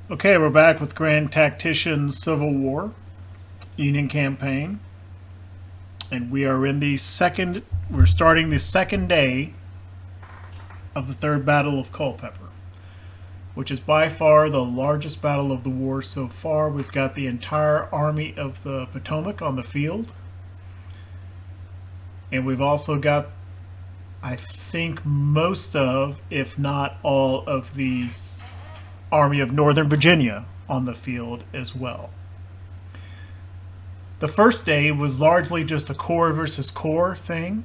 Okay, we're back with Grand Tactician's Civil War Union Campaign. And we are in we're starting the second day of the Third Battle of Culpeper, which is by far the largest battle of the war so far. We've got the entire Army of the Potomac on the field. And we've also got, I think, most of, if not all, of the Army of Northern Virginia on the field as well. The first day was largely just a corps versus corps thing.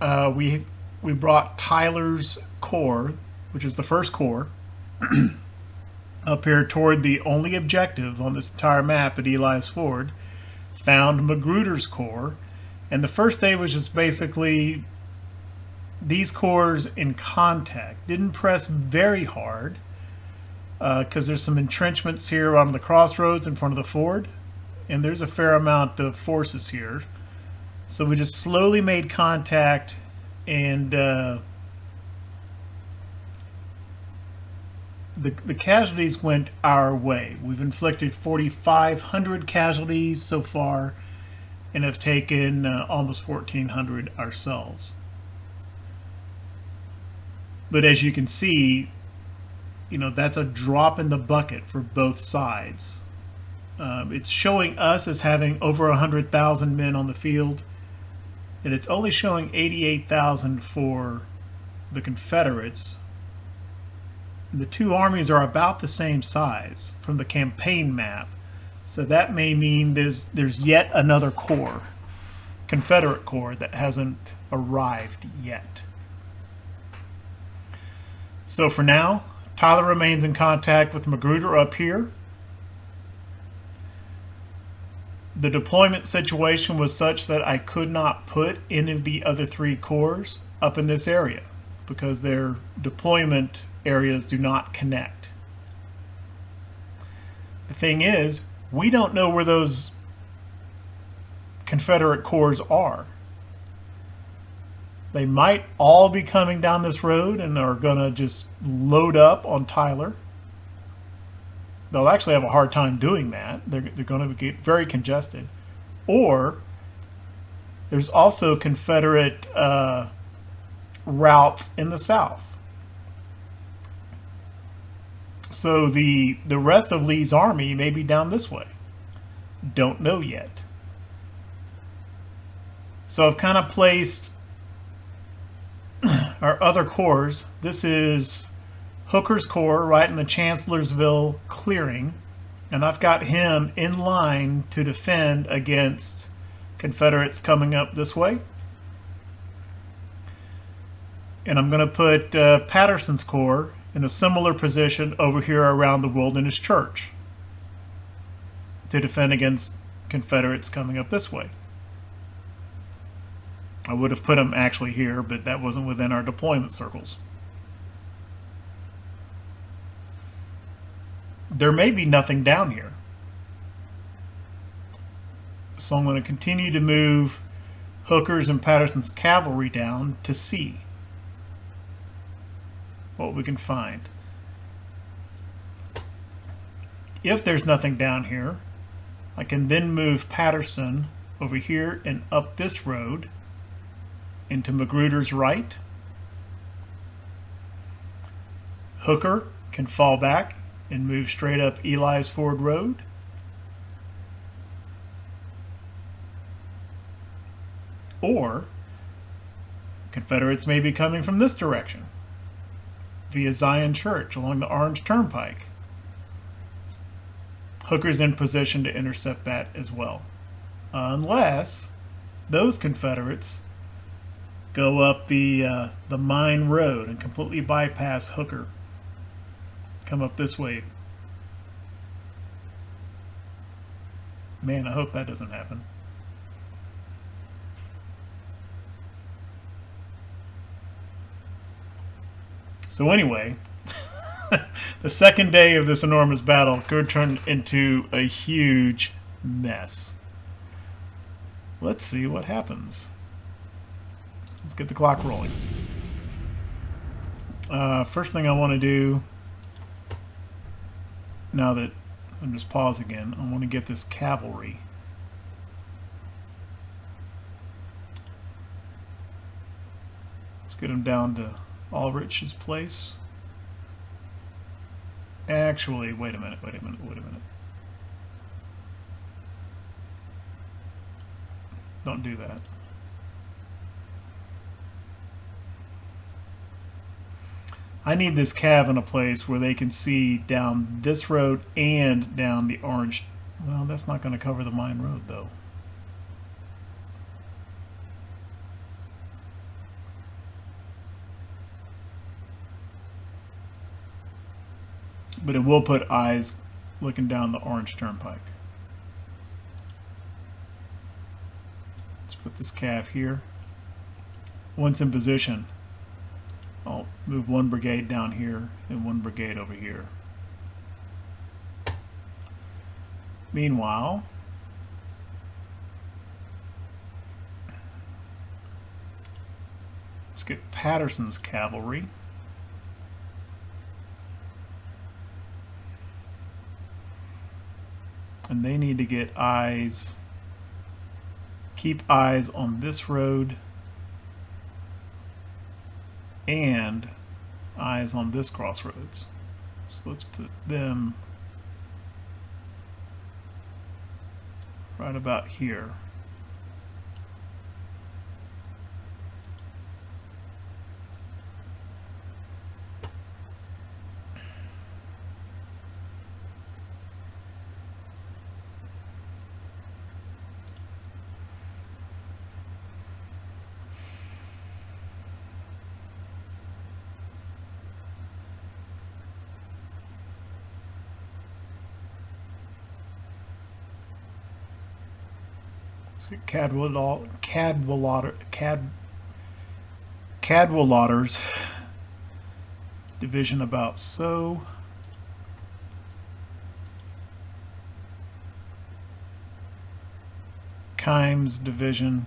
We brought Tyler's corps, which is the first corps, up here toward the only objective on this entire map at Eli's Ford, found Magruder's corps, and the first day was just basically these corps in contact. Didn't press very hard, because there's some entrenchments here on the crossroads in front of the ford, and there's a fair amount of forces here. So we just slowly made contact, and the casualties went our way. We've inflicted 4,500 casualties so far and have taken almost 1,400 ourselves. But as you can see, that's a drop in the bucket for both sides. It's showing us as having over 100,000 men on the field, and it's only showing 88,000 for the Confederates. The two armies are about the same size from the campaign map, so that may mean there's yet another corps, Confederate corps, that hasn't arrived yet. So for now, Tyler remains in contact with Magruder up here. The deployment situation was such that I could not put any of the other three corps up in this area because their deployment areas do not connect. The thing is, we don't know where those Confederate corps are. They might all be coming down this road and are going to just load up on Tyler. They'll actually have a hard time doing that. They're going to get very congested. Or there's also Confederate routes in the south. So the rest of Lee's army may be down this way. Don't know yet. So I've kind of placed our other corps. This is Hooker's corps right in the Chancellorsville clearing, and I've got him in line to defend against Confederates coming up this way. And I'm going to put Patterson's corps in a similar position over here around the Wilderness Church to defend against Confederates coming up this way. I would have put them actually here, but that wasn't within our deployment circles. There may be nothing down here. So I'm going to continue to move Hooker's and Patterson's cavalry down to see what we can find. If there's nothing down here, I can then move Patterson over here and up this road into Magruder's right. Hooker can fall back and move straight up Eli's Ford Road. Or Confederates may be coming from this direction via Zion Church along the Orange Turnpike. Hooker's in position to intercept that as well, unless those Confederates go up the Mine Road and completely bypass Hooker. Come up this way. Man, I hope that doesn't happen. So anyway, the second day of this enormous battle could turn into a huge mess. Let's see what happens. Let's get the clock rolling. First thing I want to do now that I'm just pause again, I want to get this cavalry. Let's get them down to Ulrich's place. Actually, wait a minute. Don't do that. I need this cav in a place where they can see down this road and down the orange. Well, that's not going to cover the mine road, though. But it will put eyes looking down the orange turnpike. Let's put this cav here. Once in position, I'll move one brigade down here and one brigade over here. Meanwhile, let's get Patterson's cavalry. And they need to get eyes, keep eyes on this road and eyes on this crossroads. So let's put them right about here. Cadwallader's division about so. Kimes division.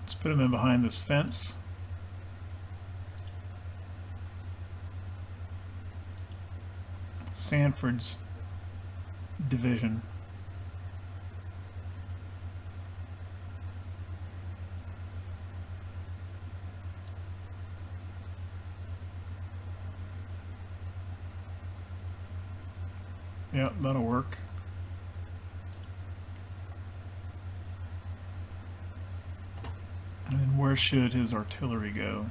Let's put him in behind this fence. Sanford's division. Yeah, that'll work. And then where should his artillery go?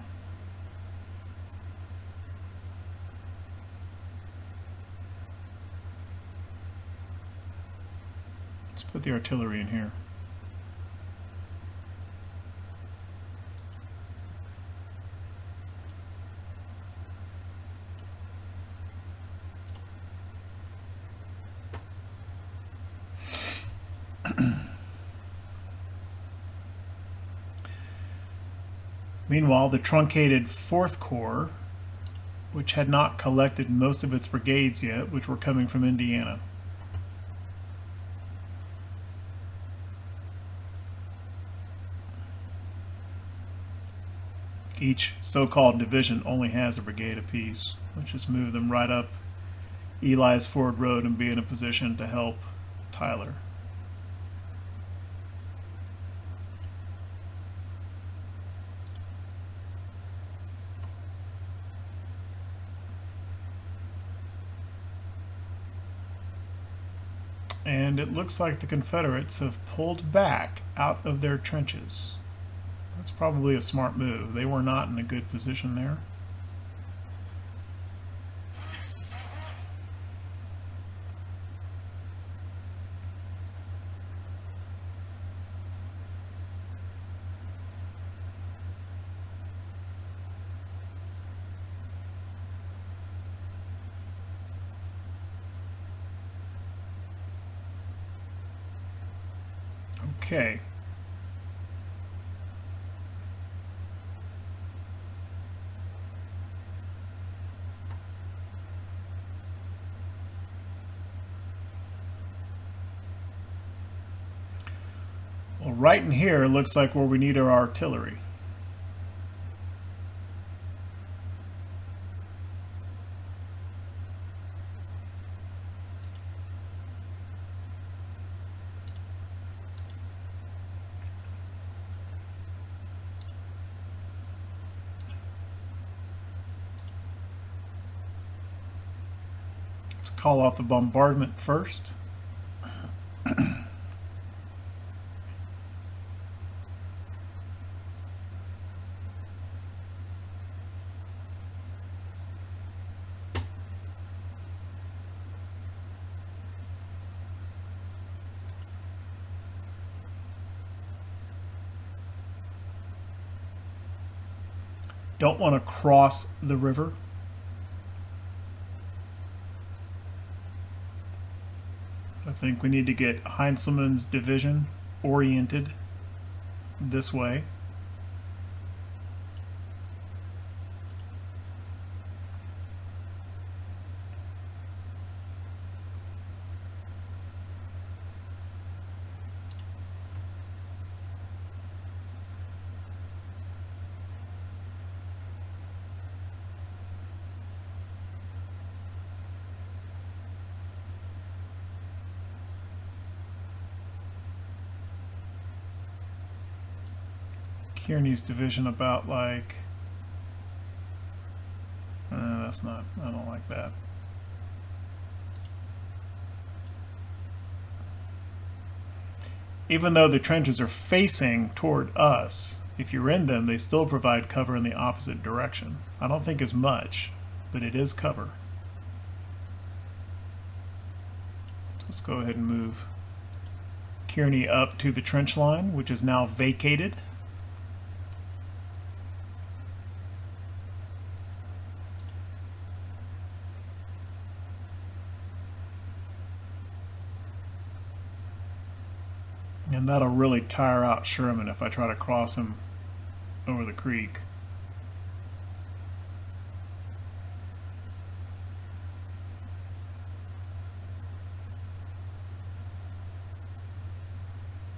Let's put the artillery in here. Meanwhile, the truncated 4th Corps, which had not collected most of its brigades yet, which were coming from Indiana. Each so-called division only has a brigade apiece. Let's just move them right up Eli's Ford Road and be in a position to help Tyler. And it looks like the Confederates have pulled back out of their trenches. That's probably a smart move. They were not in a good position there. Okay. right in here looks like where we need our artillery. Let's call off the bombardment first. Don't want to cross the river. I think we need to get Heinzelman's division oriented this way. Kearney's division about like, that's not, I don't like that. Even though the trenches are facing toward us, if you're in them, they still provide cover in the opposite direction. I don't think as much, but it is cover. So let's go ahead and move Kearney up to the trench line, which is now vacated. And that'll really tire out Sherman if I try to cross him over the creek.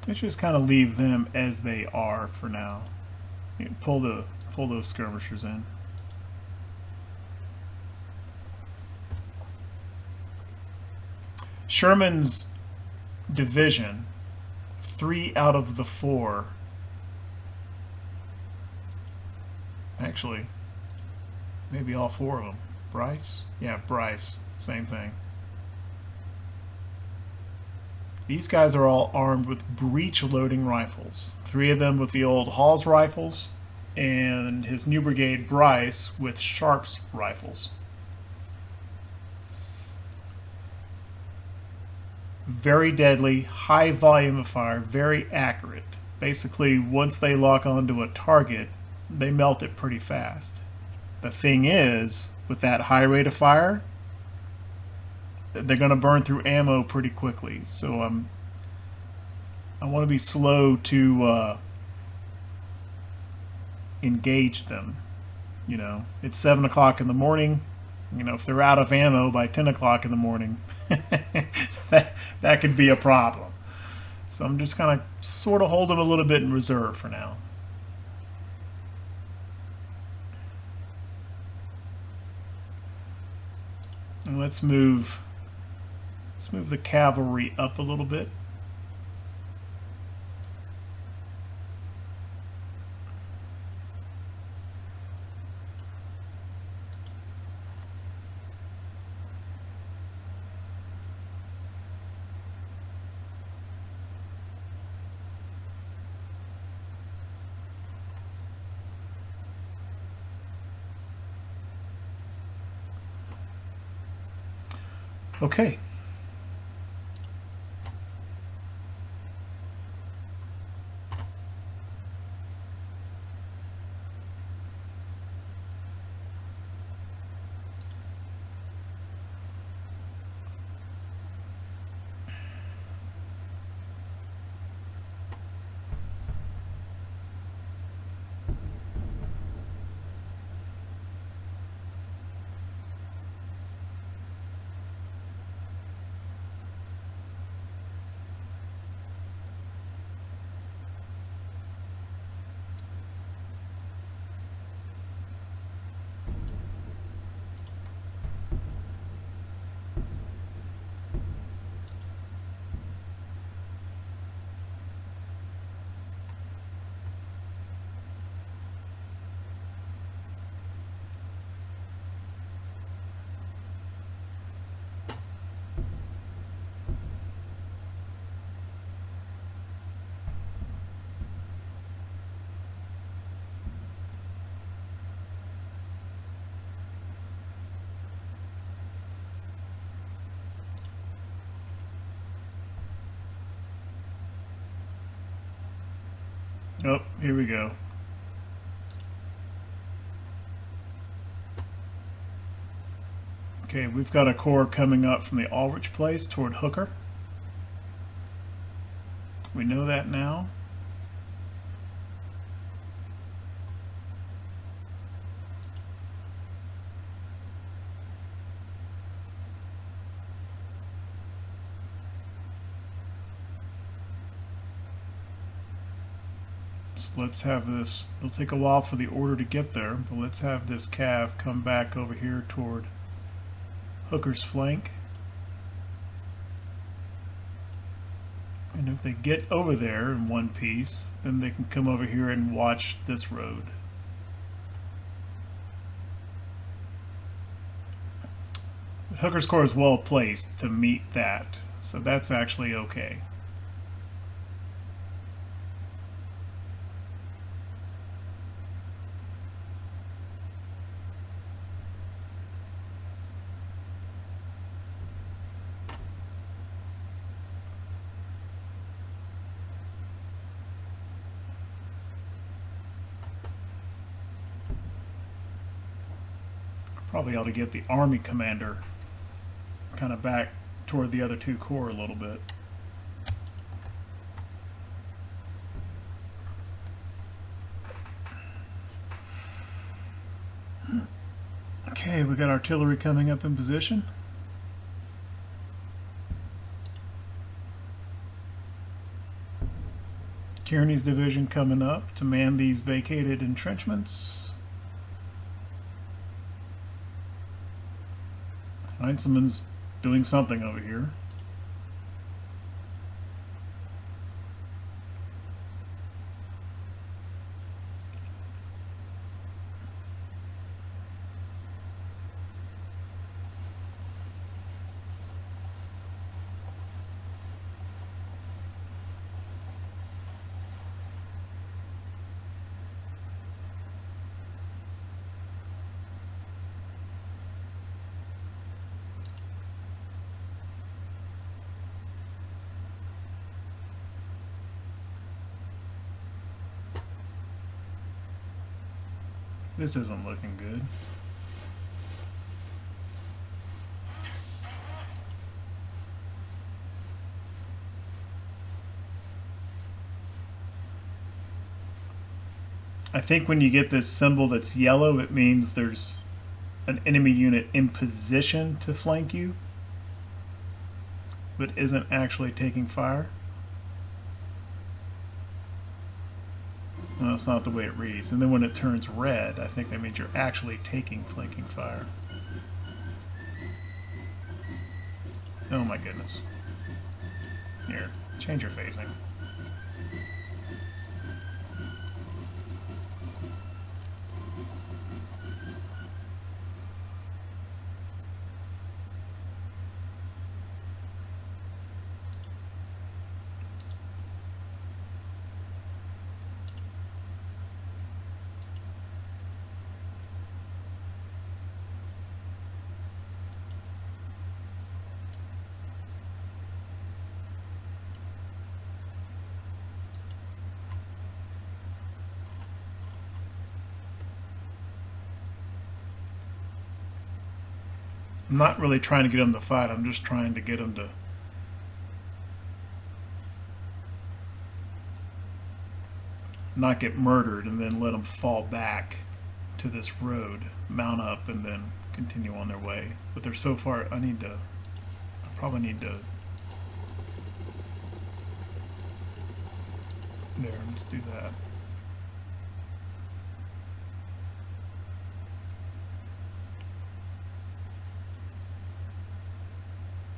Let's just kind of leave them as they are for now. You can pull those skirmishers in. Sherman's division, 3 out of the 4, actually, maybe all 4 of them. Bryce? Yeah, Bryce, same thing. These guys are all armed with breech loading rifles. 3 of them with the old Hall's rifles, and his new brigade, Bryce, with Sharp's rifles. Very deadly, high volume of fire, very accurate. Basically, once they lock onto a target, they melt it pretty fast. The thing is, with that high rate of fire, they're going to burn through ammo pretty quickly. So I want to be slow to engage them. You know, it's 7 o'clock in the morning. You know, if they're out of ammo by 10 o'clock in the morning, that could be a problem. So I'm just kind of sort of hold them a little bit in reserve for now. And let's move the cavalry up a little bit. Okay. Oh, here we go. Okay, we've got a corps coming up from the Ulrich place toward Hooker. We know that now. So let's have this, it'll take a while for the order to get there, but let's have this cav come back over here toward Hooker's flank. And if they get over there in one piece, then they can come over here and watch this road. Hooker's corps is well placed to meet that, so that's actually okay. Probably ought to get the army commander kind of back toward the other two corps a little bit. Okay, we got artillery coming up in position. Kearney's division coming up to man these vacated entrenchments. Heinzelman's doing something over here. This isn't looking good. I think when you get this symbol that's yellow, it means there's an enemy unit in position to flank you, but isn't actually taking fire. No, that's not the way it reads. And then when it turns red, I think that means you're actually taking flanking fire. Oh my goodness. Here, change your phasing. I'm not really trying to get them to fight, I'm just trying to get them to not get murdered and then let them fall back to this road, mount up, and then continue on their way. But they're so far, I probably need to, there, let's do that.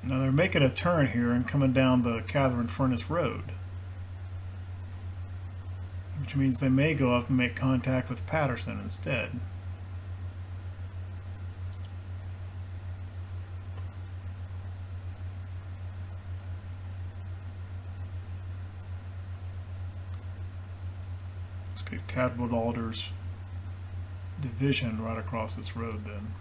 Now they're making a turn here and coming down the Catherine Furnace Road, which means they may go up and make contact with Patterson instead. Let's get Cadwalader's division right across this road then.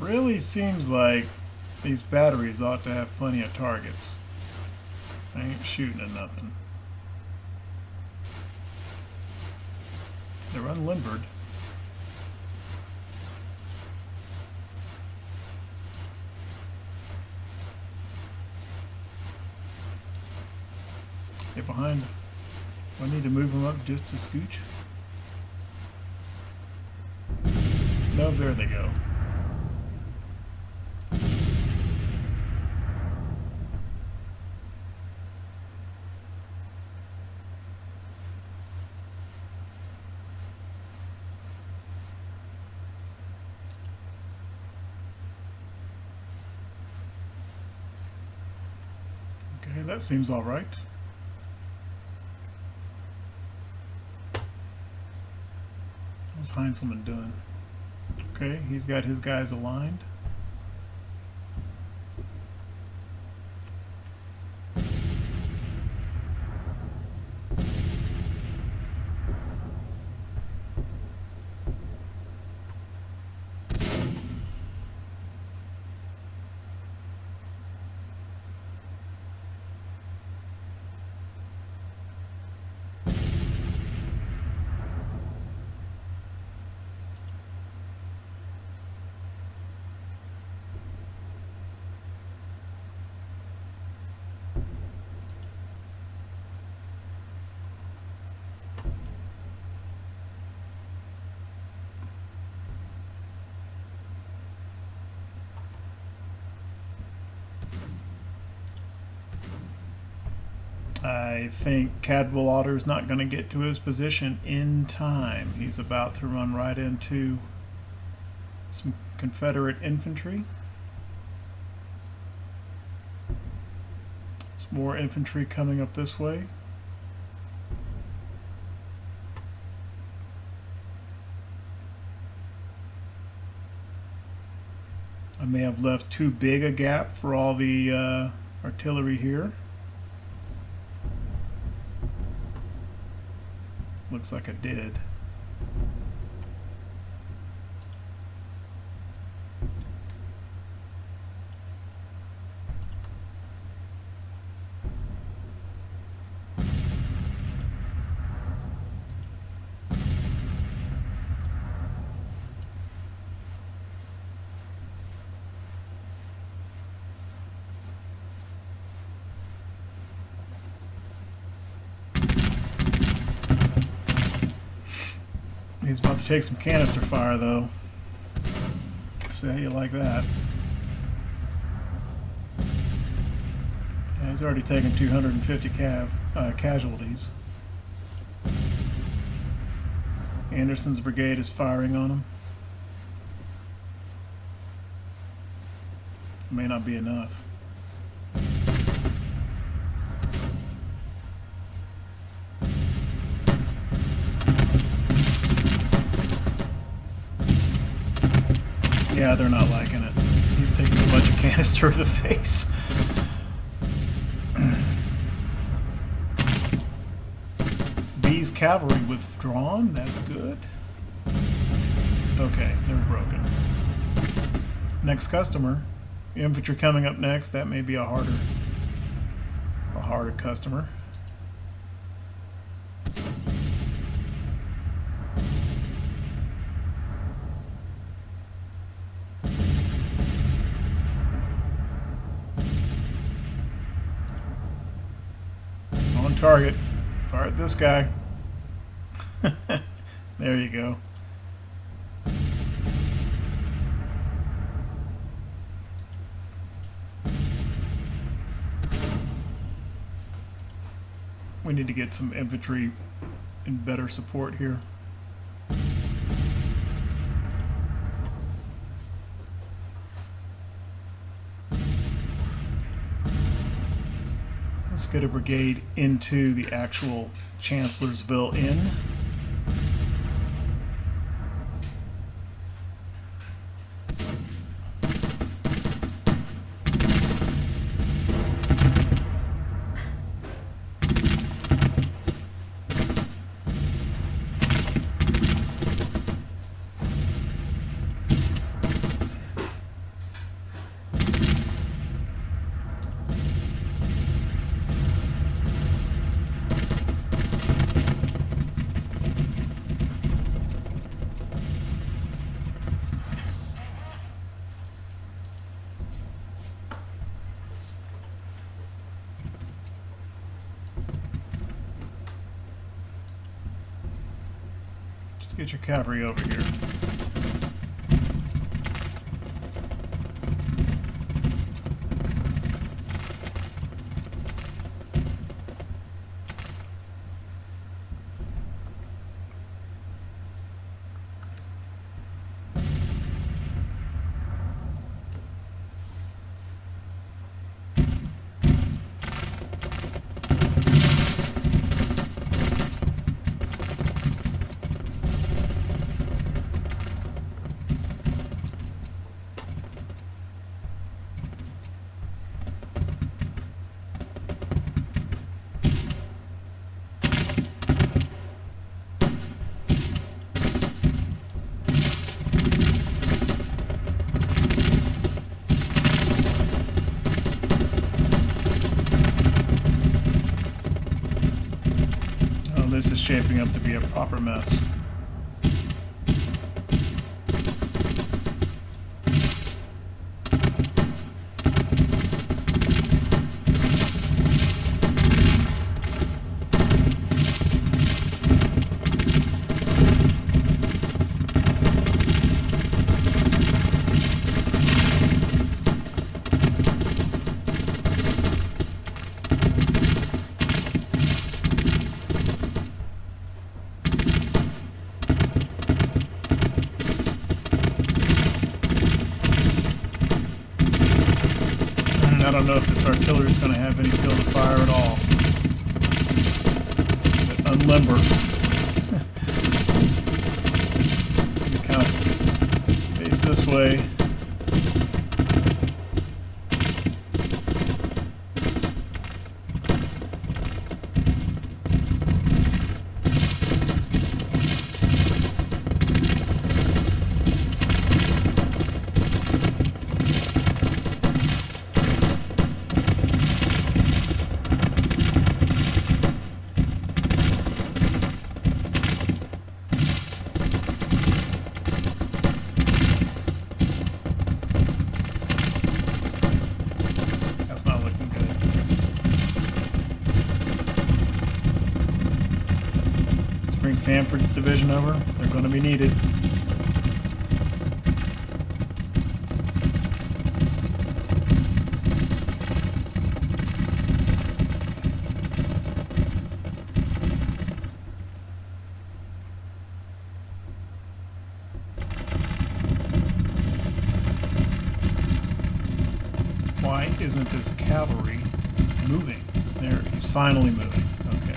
really seems like these batteries ought to have plenty of targets. I ain't shooting at nothing. They're unlimbered. Get behind. Do I need to move them up just to scooch? No, there they go. Okay, that seems all right. How's Heinzelman doing? Okay, he's got his guys aligned. I think Cadwalader's not going to get to his position in time. He's about to run right into some Confederate infantry. Some more infantry coming up this way. I may have left too big a gap for all the artillery here. Looks like I did. He's about to take some canister fire, though. See how you like that. Yeah, he's already taken 250 casualties. Anderson's brigade is firing on him. It may not be enough. Yeah, they're not liking it. He's taking a bunch of canister to the face. B's cavalry withdrawn. That's good. Okay, they're broken. Next customer. Infantry coming up next. That may be a harder customer. Target. Fire at this guy. There you go. We need to get some infantry in better support here. Let's get a brigade into the actual Chancellorsville Inn. Let's get your cavalry over here. This is shaping up to be a proper mess. I don't know if this artillery is going to have any field of fire at all. Unlimber. You kind of face this way. Bring Sanford's division over. They're going to be needed. Why isn't this cavalry moving? There, he's finally moving. Okay.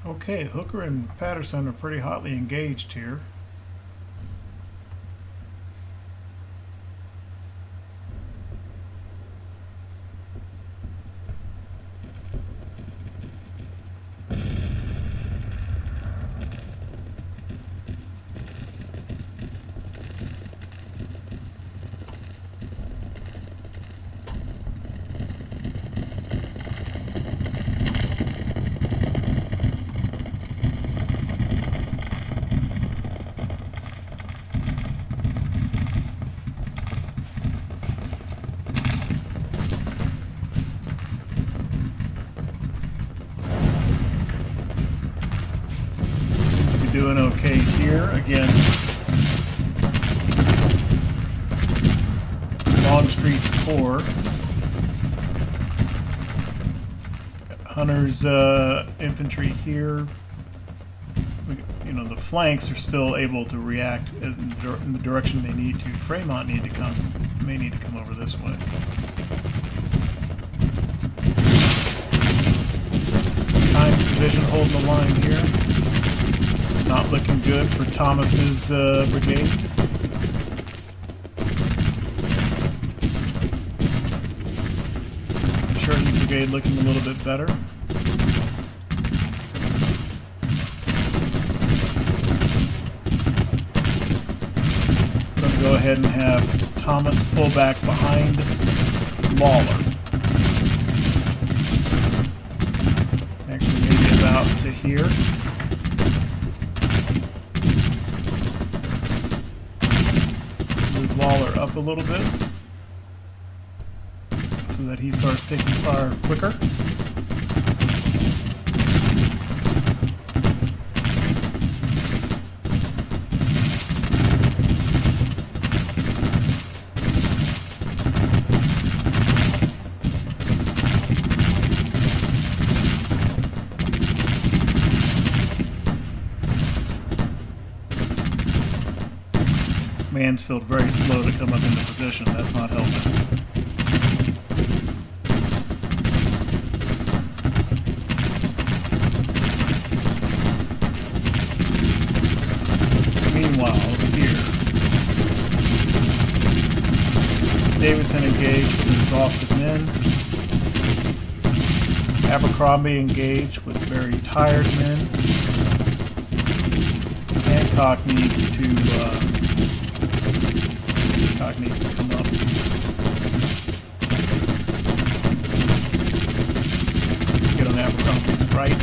Okay, Hooker and Patterson are pretty hotly engaged here. doing okay here against Longstreet's corps. Hunter's infantry here. You know, the flanks are still able to react in the direction they need to. Fremont may need to come over this way. Times division holding the line here. Not looking good for Thomas's brigade. Sheridan's brigade looking a little bit better. Go ahead and have Thomas pull back behind Lawler. Actually, maybe about to here. Move Lawler up a little bit so that he starts taking fire quicker. Mansfield very slow to come up into position. That's not helping. Meanwhile, over here, Davidson engaged with exhausted men. Abercrombie engaged with very tired men. Hancock needs to come up. Get on Abercrombie's right.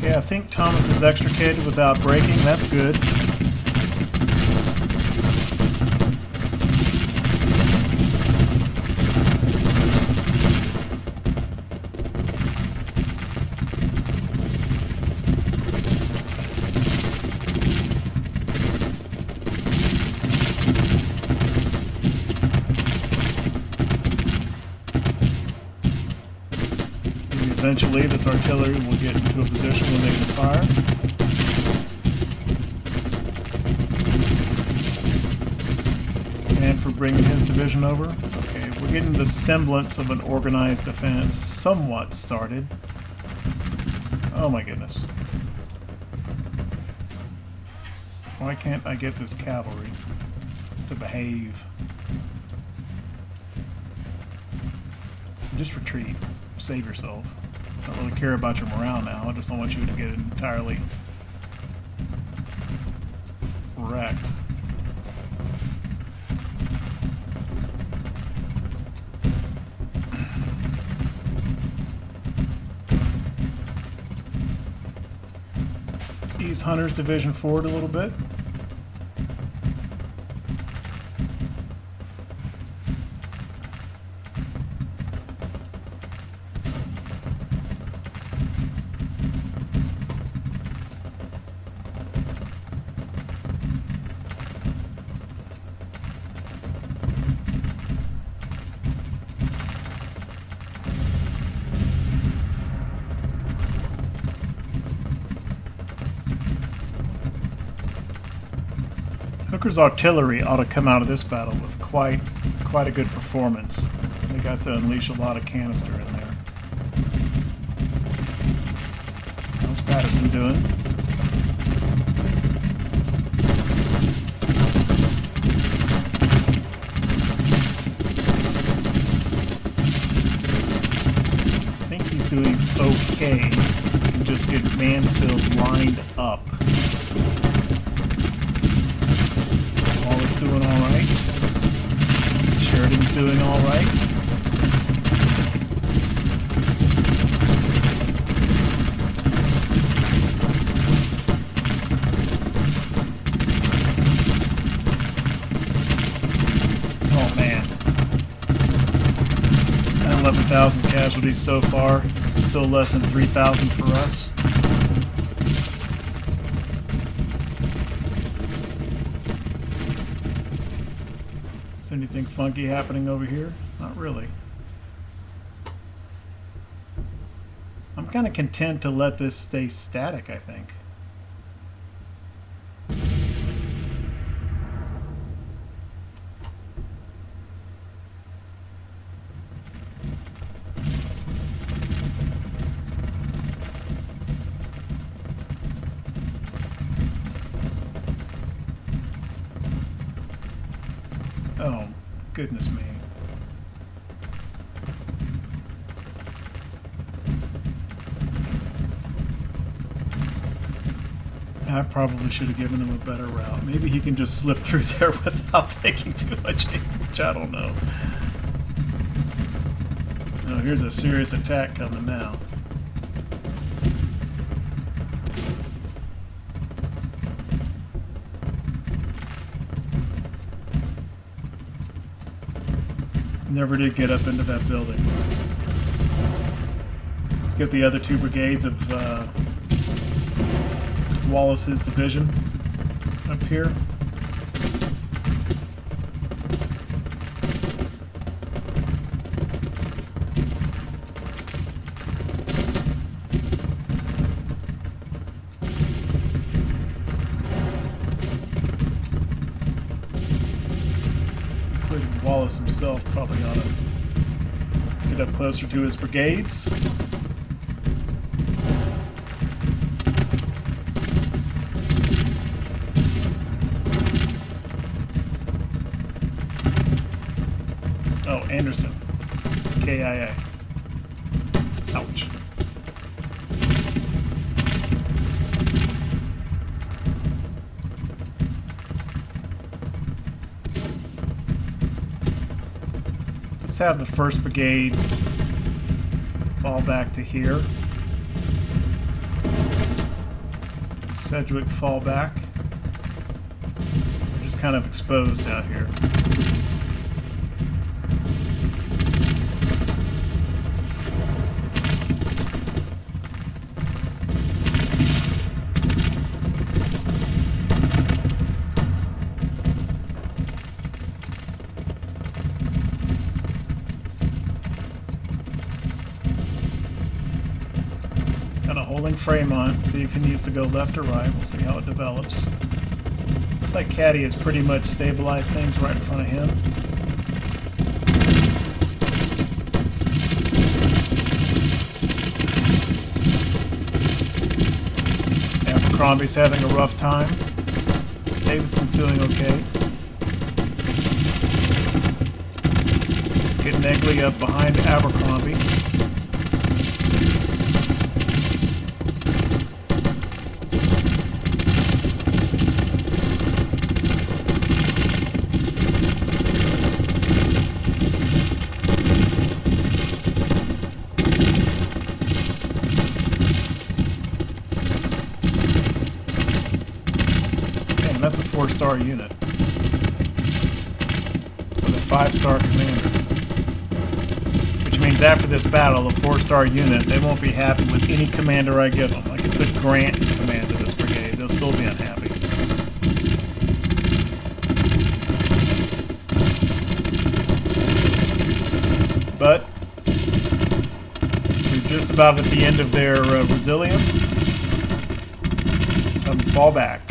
I think Thomas is extricated without breaking. That's good. Eventually, this artillery will get into a position where they can fire. Sanford bringing his division over. Okay, we're getting the semblance of an organized defense somewhat started. Oh my goodness. Why can't I get this cavalry to behave? Just retreat. Save yourself. I don't really care about your morale now. I just don't want you to get entirely wrecked. Let's ease Hunter's division forward a little bit. Hooker's artillery ought to come out of this battle with quite a good performance. They got to unleash a lot of canister in there. How's Patterson doing? I think he's doing okay. We can just get Mansfield lined up. Doing all right. Sheridan's doing all right. Oh man. 11,000 casualties so far. Still less than 3,000 for us. Is anything funky happening over here? Not really. I'm kind of content to let this stay static, I think. Oh, goodness me. I probably should have given him a better route. Maybe he can just slip through there without taking too much damage. I don't know. Oh, here's a serious attack coming now. Never did get up into that building. Let's get the other two brigades of Wallace's division up here. Wallace himself probably ought to get up closer to his brigades. Oh, Anderson. KIA. Ouch. Let's have the 1st Brigade fall back to here. Sedgwick fall back. We're just kind of exposed out here. Holding Fremont, see if he needs to go left or right. We'll see how it develops. Looks like Caddy has pretty much stabilized things right in front of him. Abercrombie's having a rough time. Davidson's doing okay. Let's get Negley up behind Abercrombie. That's a 4-star unit with a 5-star commander. Which means after this battle, a 4-star unit, they won't be happy with any commander I give them. I could put Grant in command of this brigade, they'll still be unhappy. But we're just about at the end of their resilience. So I'm fall back.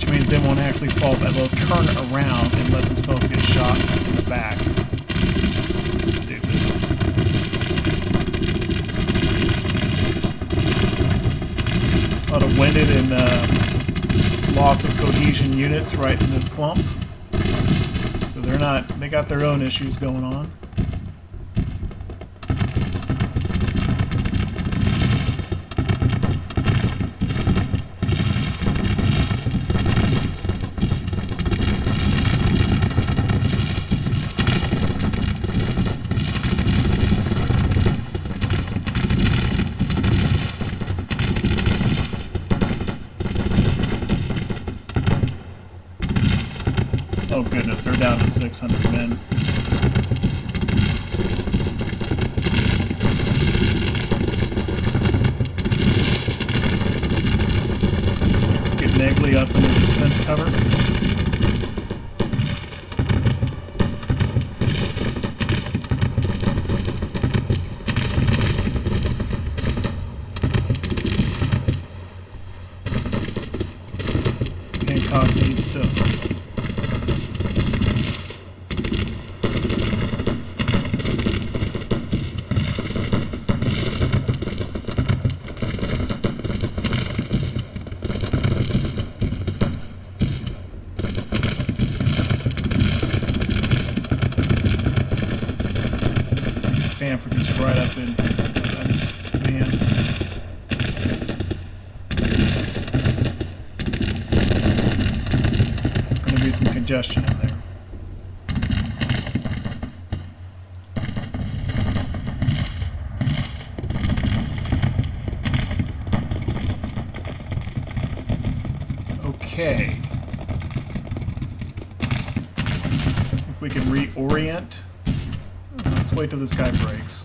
Means they won't actually fall back. They'll turn around and let themselves get shot in the back. Stupid. A lot of winded and loss of cohesion units right in this clump. So they got their own issues going on. Oh goodness, they're down to 600 men. Let's get Negley up into this fence cover. Hancock needs to Sanford is right up in. That's, man. There's going to be some congestion in there. Okay. I think we can reorient. Let's wait till this guy breaks.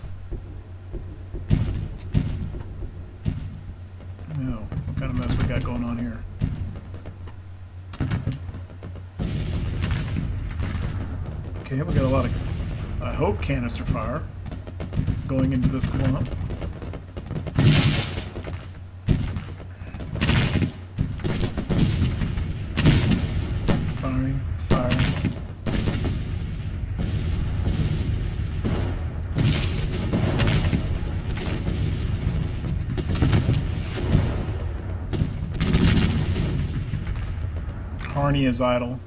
No, what kind of mess we got going on here? Okay, we got a lot of, I hope, canister fire going into this clump. Firing, firing. Harney is idle.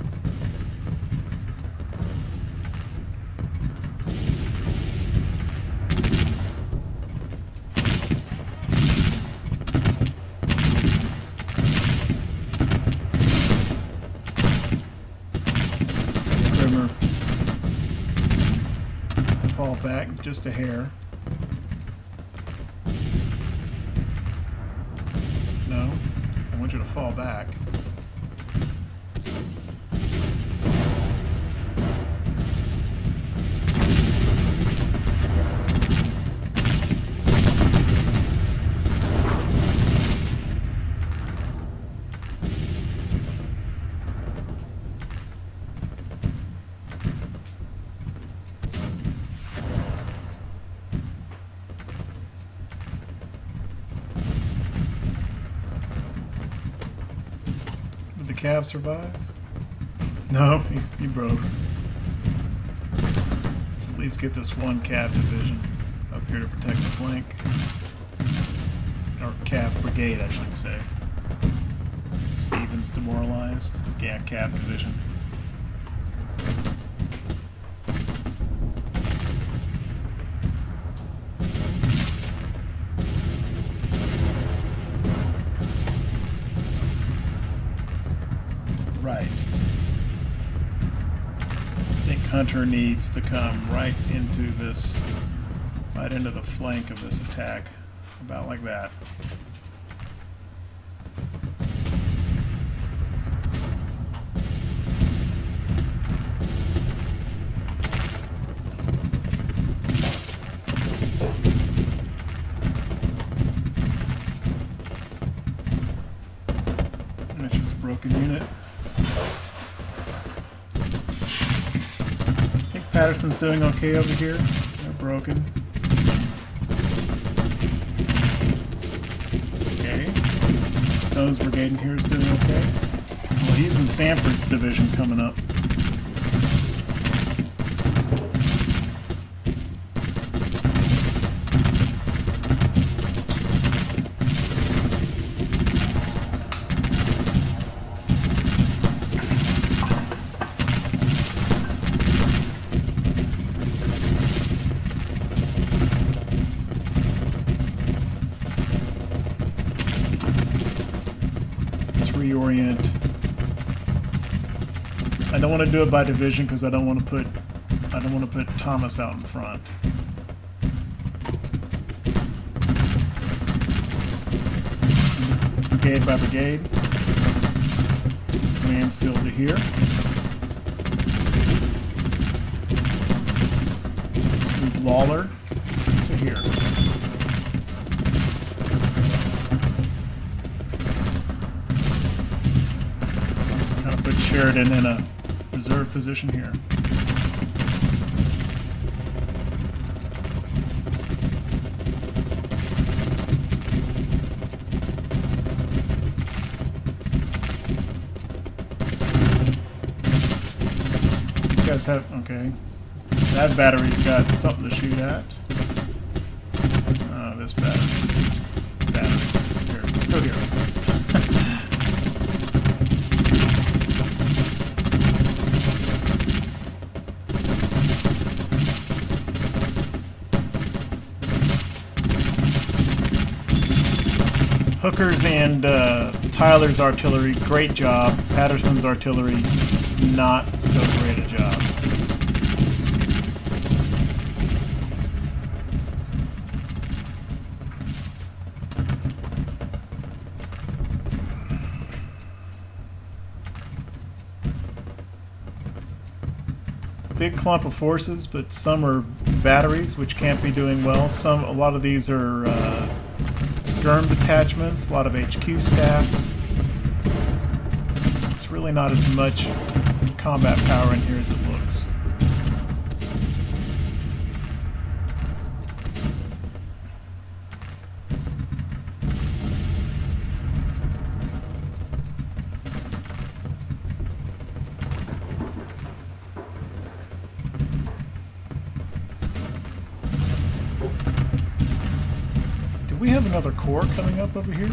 Scrimmer. Fall back just a hair. No, I want you to fall back. Did the Cav survive? No, he broke. Let's at least get this one Cav division up here to protect the flank. Or Cav brigade, I should say. Stevens demoralized. Yeah, Cav division. Right. I think Hunter needs to come right into this, right into the flank of this attack. About like that. That's just a broken unit. I think Patterson's doing okay over here. They're broken. Okay. Stone's brigade in here is doing okay. Well, he's in Sanford's division coming up. Reorient. I don't want to do it by division because I don't want to put Thomas out in front. Brigade by brigade. Mansfield to here. Lawler to here. Kind of put Sheridan in a reserve position here. These guys have, okay. That battery's got something to shoot at. This battery. Here, let's go here. Hooker's and Tyler's artillery, great job. Patterson's artillery, not so great a job. Big clump of forces, but some are batteries, which can't be doing well. A lot of these are skirm detachments, a lot of HQ staffs. It's really not as much combat power in here as it looks. We have another corps coming up over here.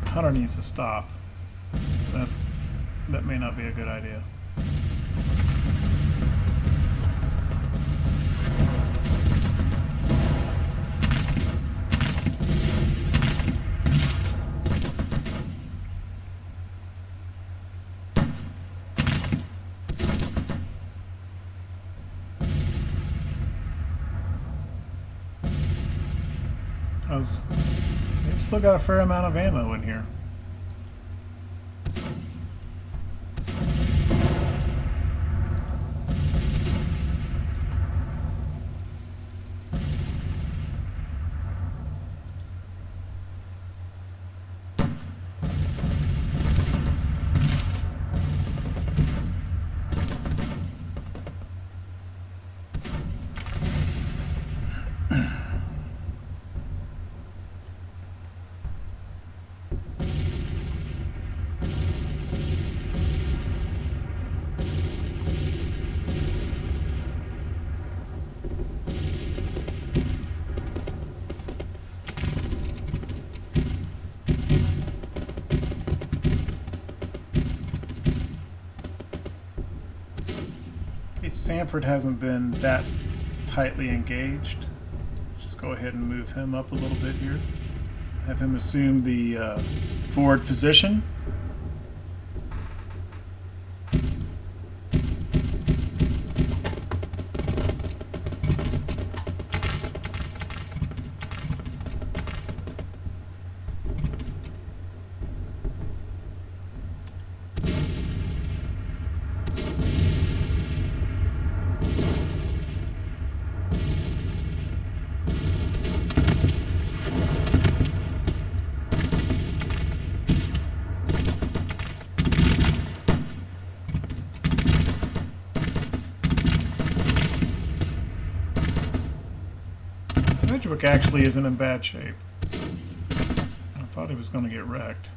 Hunter needs to stop. That may not be a good idea. They've still got a fair amount of ammo in here. Sanford hasn't been that tightly engaged. Just go ahead and move him up a little bit here. Have him assume the forward position. Sedgwick actually isn't in bad shape. I thought he was going to get wrecked.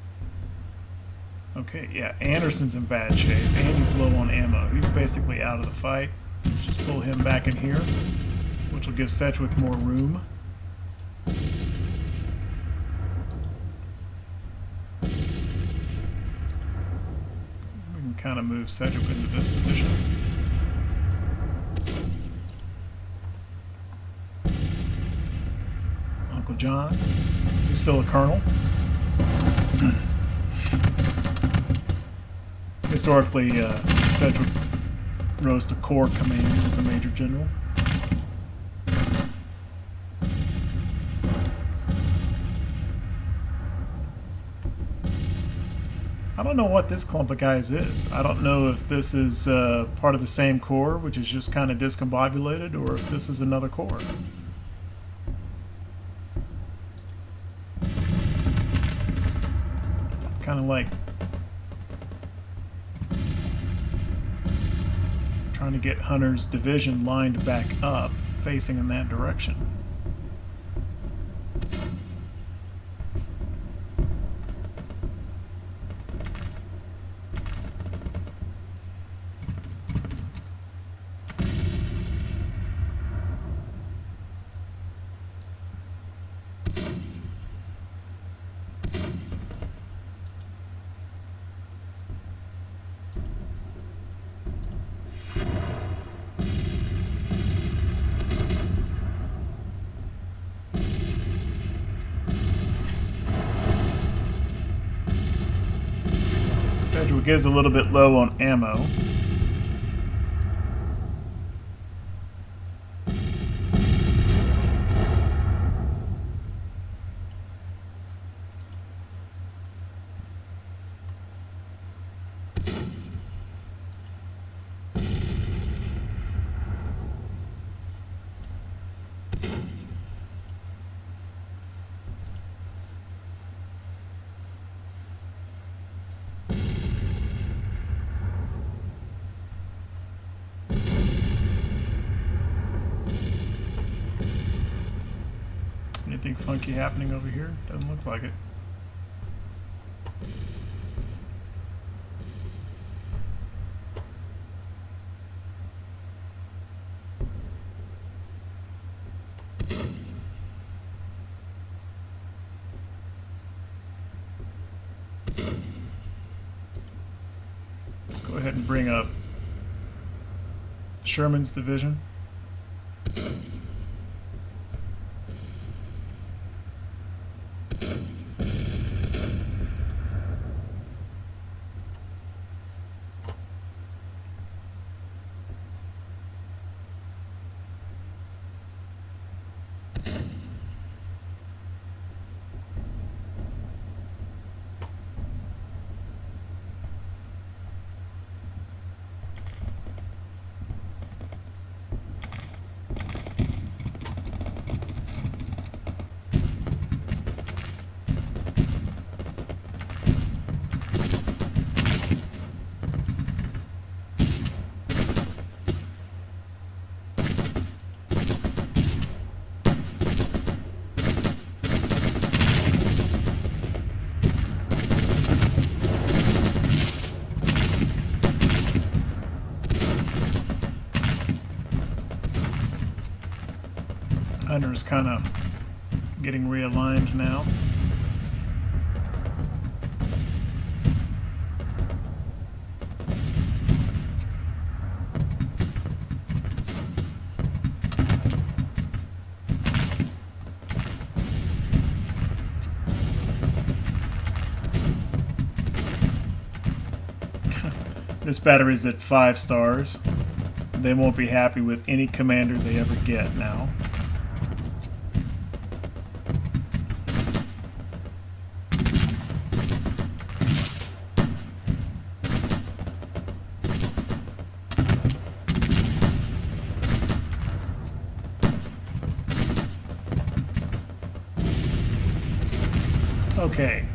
Okay, yeah, Anderson's in bad shape, and he's low on ammo. He's basically out of the fight. Let's just pull him back in here, which will give Sedgwick more room. We can kind of move Sedgwick into this position. Uncle John, who's still a colonel. Historically, Sedgwick rose to corps command as a major general. I don't know what this clump of guys is. I don't know if this is part of the same core, which is just kind of discombobulated, or if this is another core. Kind of like trying to get Hunter's division lined back up, facing in that direction. Sedgwick is a little bit low on ammo. Anything funky happening over here? Doesn't look like it. Let's go ahead and bring up Sherman's division. Hunter's kind of getting realigned now. This battery's at 5 stars. They won't be happy with any commander they ever get now. Okay,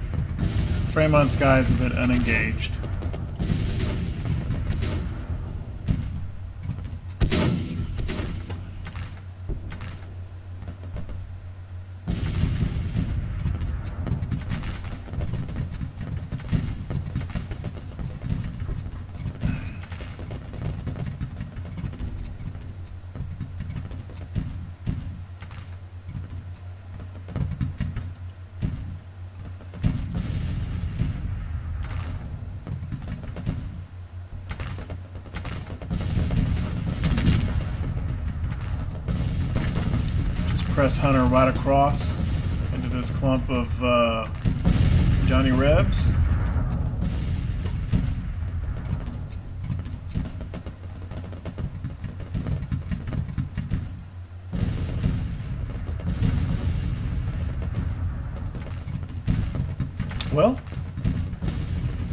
Fremont's guys have been unengaged. Press Hunter right across into this clump of Johnny Rebs. Well,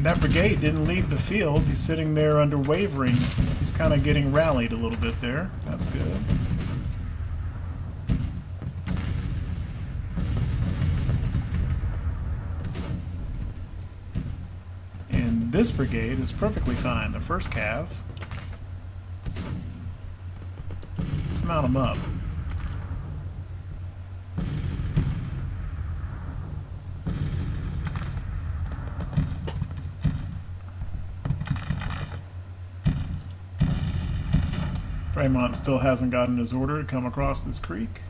that brigade didn't leave the field. He's sitting there under wavering. He's kind of getting rallied a little bit there. That's good. And this brigade is perfectly fine. The first cav. Let's mount them up. Fremont still hasn't gotten his order to come across this creek.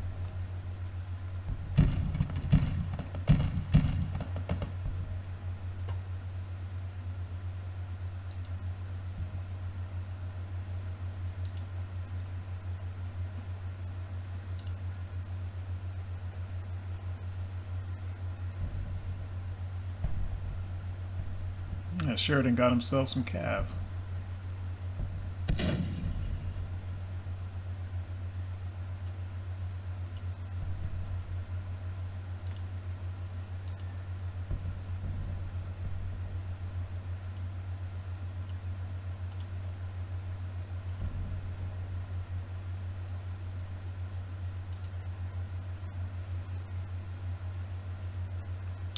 Yeah, Sheridan got himself some cav.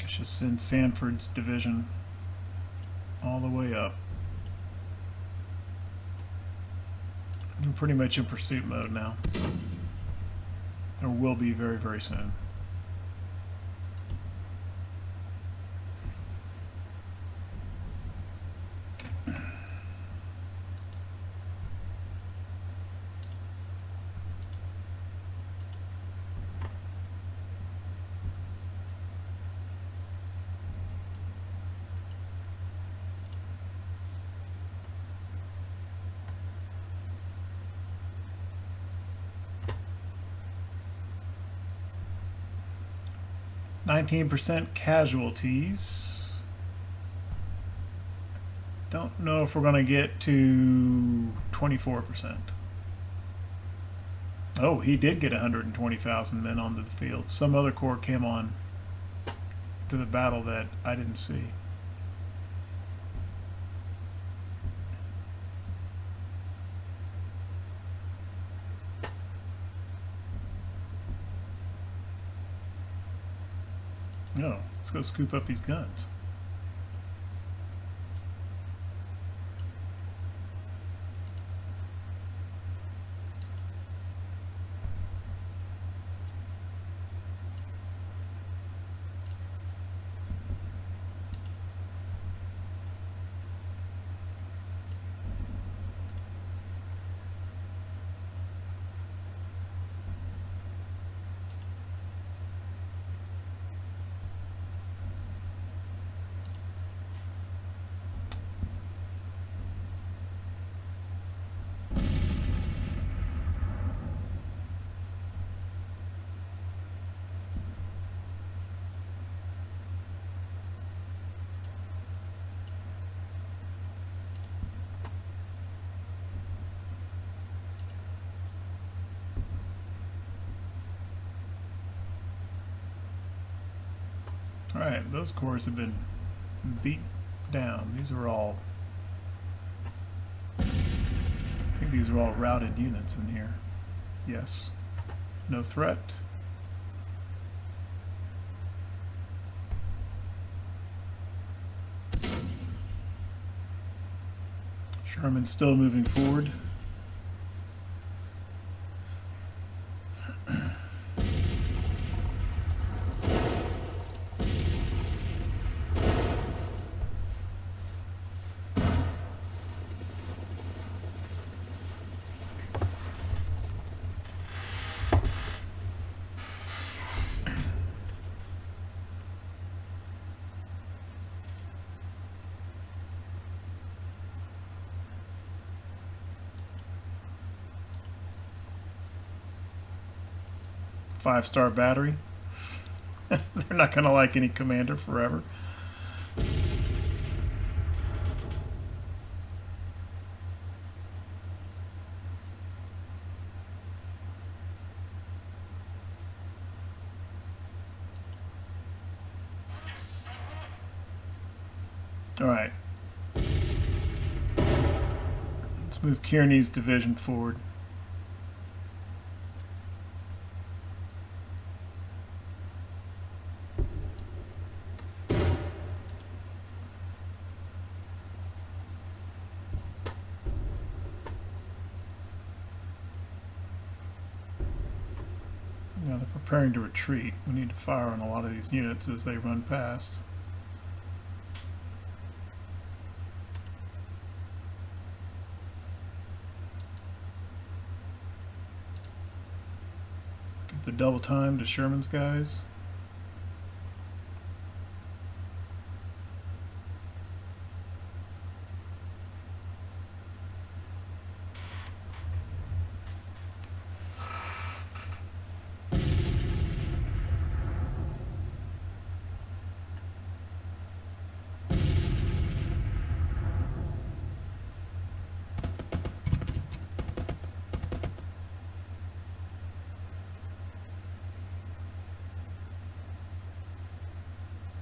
Should send Sanford's division all the way up. I'm pretty much in pursuit mode now. Or will be very, very soon. %, casualties. Don't know if we're going to get to 24%. Oh, he did get 120,000 men onto the field. Some other corps came on to the battle that I didn't see. No, let's go scoop up these guns. Alright, those corps have been beat down. These are all... I think these are all routed units in here. Yes. No threat. Sherman's still moving forward. Five-star battery. They're not going to like any commander forever. All right, Let's move Kearney's division forward. Now they're preparing to retreat. We need to fire on a lot of these units as they run past. Give the double time to Sherman's guys.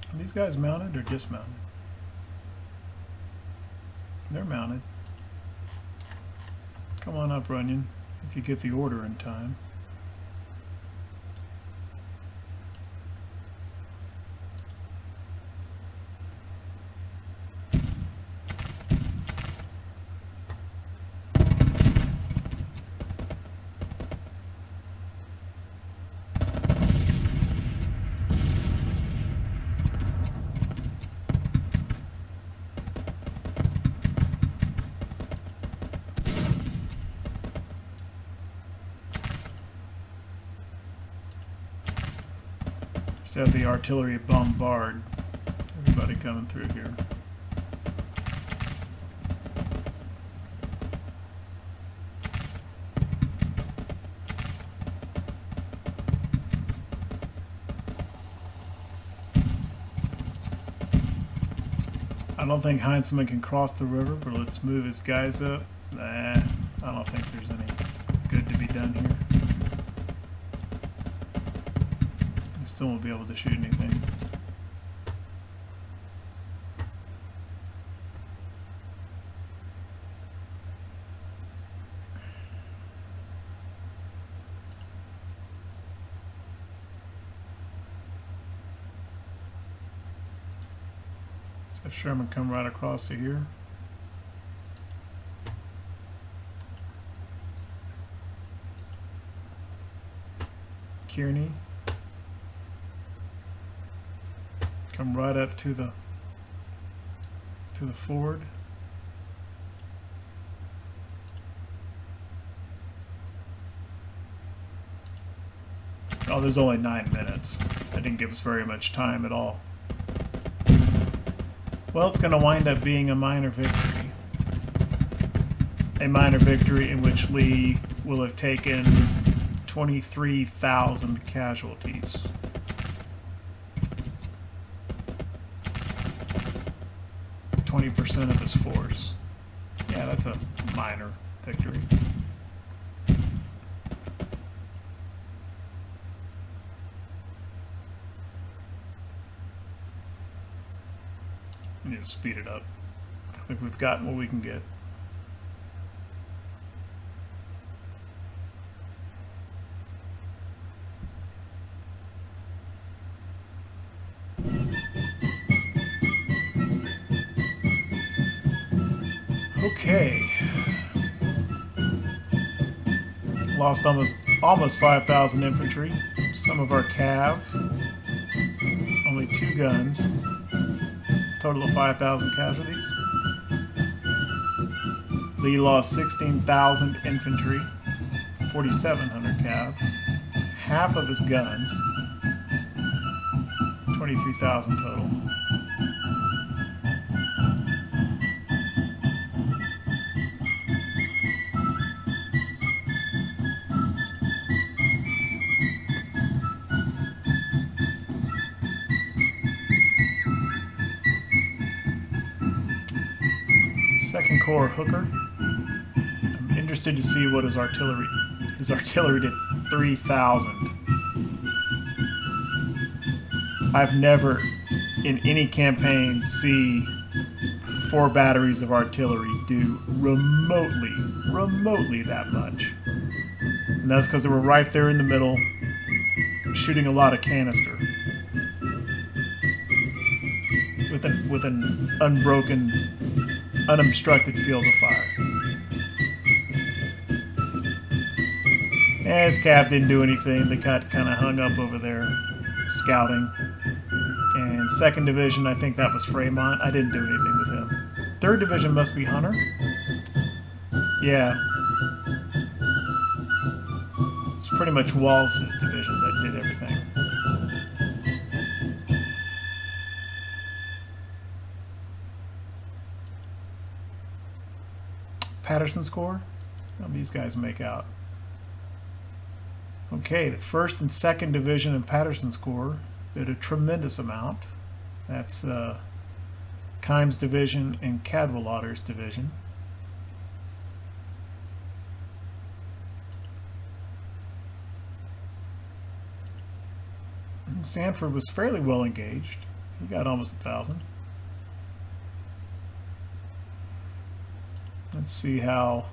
Are these guys mounted or dismounted? They're mounted. Come on up, Runyon, if you get the order in time. Just have the artillery bombard everybody coming through here. I don't think Heinzman can cross the river, but let's move his guys up. Nah, I don't think there's any good to be done here. Still won't be able to shoot anything. Let's have Sherman come right across to here. Kearney. Come right up to the ford. Oh, there's only 9 minutes. That didn't give us very much time at all. Well, it's going to wind up being a minor victory. A minor victory in which Lee will have taken 23,000 casualties. % of his force. Yeah, that's a minor victory. We need to speed it up. I think we've gotten what we can get. Okay. Lost almost 5,000 infantry. Some of our cav. Only 2 guns. Total of 5,000 casualties. Lee lost 16,000 infantry. 4,700 cav. Half of his guns. 23,000 total. Second Corps Hooker. I'm interested to see what his artillery did 3,000. I've never in any campaign see 4 batteries of artillery do remotely that much. And that's because they were right there in the middle, shooting a lot of canister with an unbroken, unobstructed field of fire. And his cav didn't do anything. They got kind of hung up over there, scouting. And 2nd Division, I think that was Fremont. I didn't do anything with him. 3rd Division must be Hunter. Yeah. It's pretty much Wallace's division that did everything. Patterson's Corps? How these guys make out? Okay, the 1st and 2nd Division in Patterson's Corps did a tremendous amount. That's Kimes Division and Cadwalader's Division. And Sanford was fairly well engaged. He got almost 1,000. Let's see how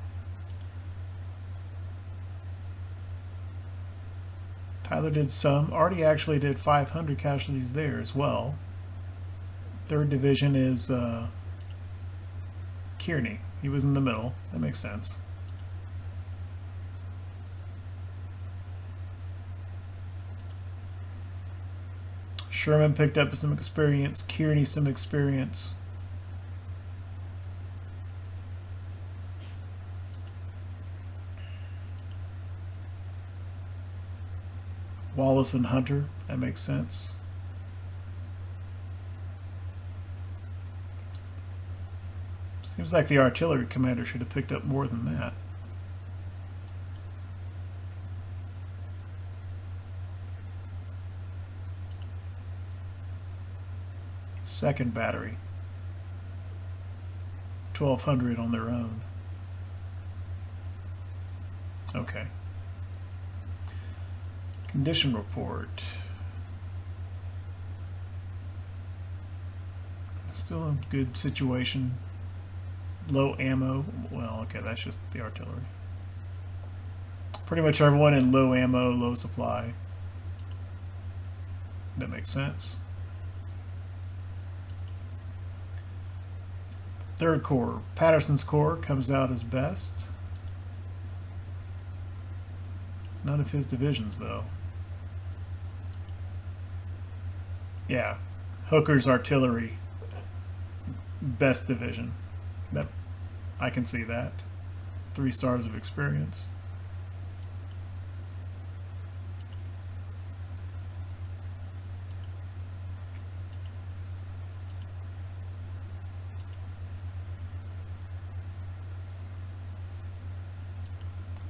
Tyler did some. Artie actually did 500 casualties there as well. 3rd Division is Kearney. He was in the middle. That makes sense. Sherman picked up some experience. Kearney some experience. Wallace and Hunter. That makes sense. Seems like the artillery commander should have picked up more than that. Second battery. 1,200 on their own. Okay. Condition report. Still a good situation. Low ammo. Well, okay, that's just the artillery. Pretty much everyone in low ammo, low supply. That makes sense. 3rd Corps. Patterson's Corps comes out as best. None of his divisions, though. Yeah. Hooker's artillery. Best division. That, I can see that. 3 stars of experience.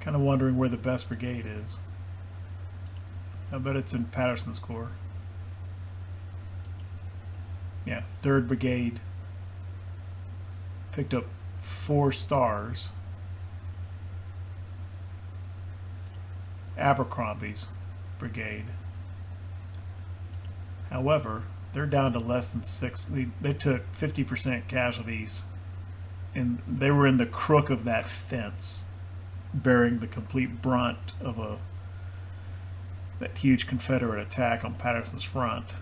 Kind of wondering where the best brigade is. I bet it's in Patterson's Corps. Yeah, 3rd Brigade picked up 4 stars. Abercrombie's brigade. However, they're down to less than 6. They took 50% casualties, and they were in the crook of that fence, bearing the complete brunt of that huge Confederate attack on Patterson's front.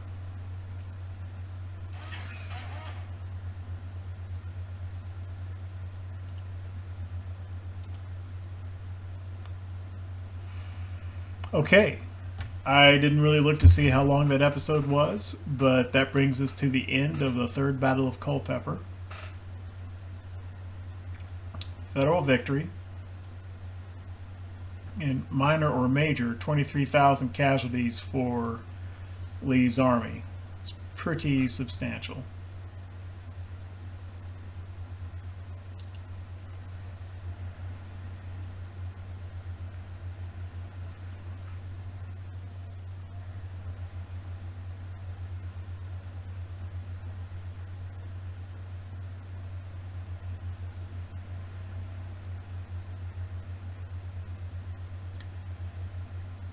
Okay, I didn't really look to see how long that episode was, but that brings us to the end of the 3rd Battle of Culpeper. Federal victory. And minor or major, 23,000 casualties for Lee's army. It's pretty substantial.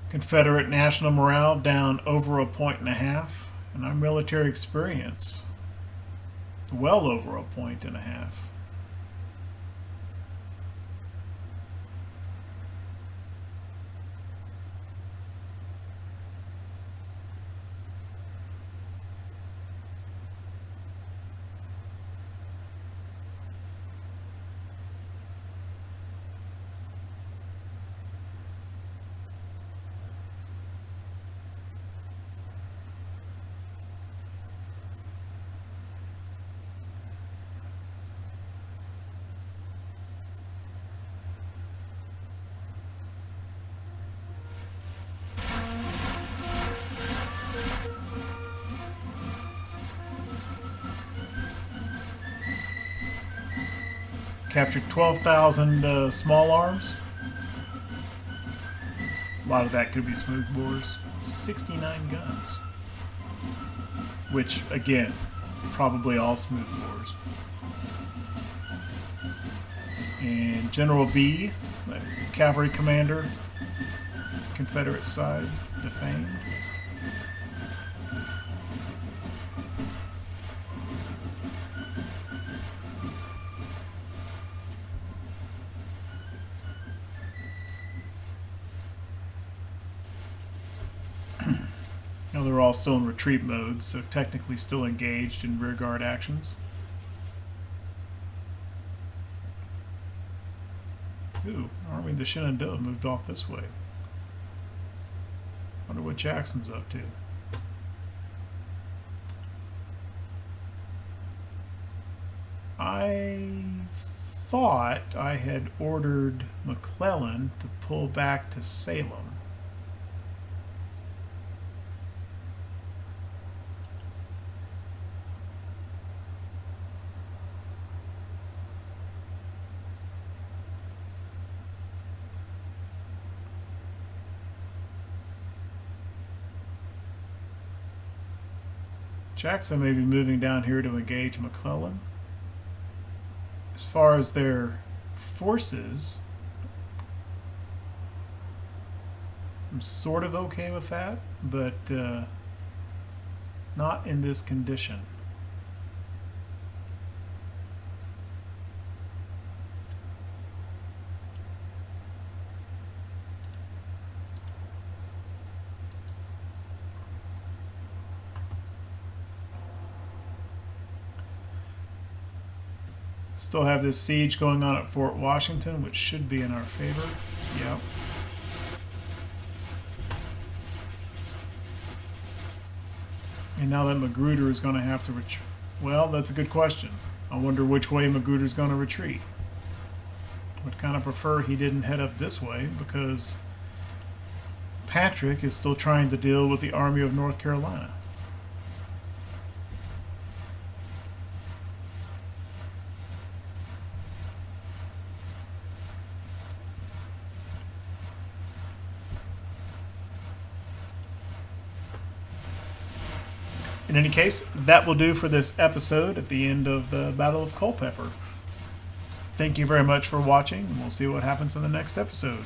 Confederate national morale down over 1.5 points, and our military experience well over a point and a half. Captured 12,000 small arms. A lot of that could be smoothbores. 69 guns. Which, again, probably all smoothbores. And General B, the cavalry commander, Confederate side, defamed. Now they're all still in retreat mode, so technically still engaged in rearguard actions. Ooh, Army of the Shenandoah moved off this way. Wonder what Jackson's up to. I thought I had ordered McClellan to pull back to Salem. Jackson may be moving down here to engage McClellan. As far as their forces, I'm sort of okay with that, but not in this condition. Still have this siege going on at Fort Washington, which should be in our favor. Yep. And now that Magruder is going to have to retreat. Well, that's a good question. I wonder which way Magruder is going to retreat. Would kind of prefer he didn't head up this way, because Patrick is still trying to deal with the Army of North Carolina. In any case, that will do for this episode at the end of the Battle of Culpeper. Thank you very much for watching, and we'll see what happens in the next episode.